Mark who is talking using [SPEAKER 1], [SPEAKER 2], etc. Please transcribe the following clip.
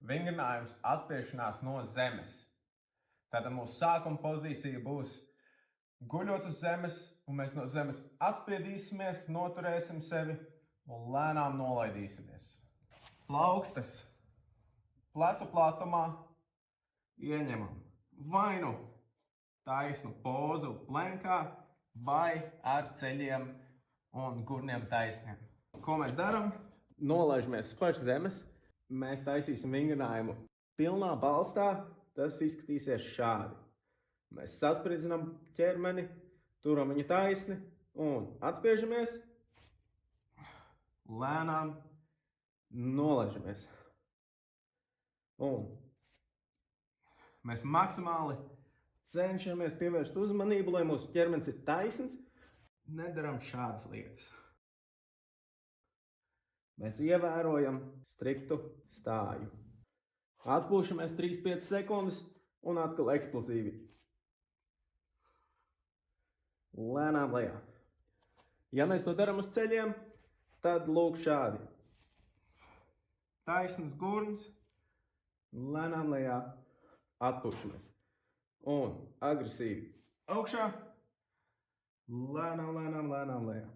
[SPEAKER 1] vingrinājums atspiešanās no zemes. Tātad mūsu sākuma pozīcija būs guļot uz zemes, un mēs no zemes atspiedīsimies, noturēsim sevi un lēnām nolaidīsimies. Plaukstes plecu platumā ieņemam vai nu taisnu pozu plenkā, vai ar ceļiem un gurniem taisniem. Ko mēs darām? Nolaižamies uz pašu zemes, mēs taisīsim vingrinājumu pilnā balstā, tas izskatīsies šādi. Mēs saspridzinām ķermeni, turam viņu taisni un atspiežamies, lēnām nolaižamies. Un mēs maksimāli cenšamies pievērst uzmanību, lai mūsu ķermenis ir taisns. Nedaram šādas lietas. Mēs ievērojam striktu stāju. Atpūšamies 3-5 sekundes un atkal eksplozīvi. Lēnām lejā. Ja mēs to darām uz ceļiem, tad lūk šādi. Taisns gurns, lēnām lejā, atpūšamies. Un agresīvi augšā, lēnām lejā.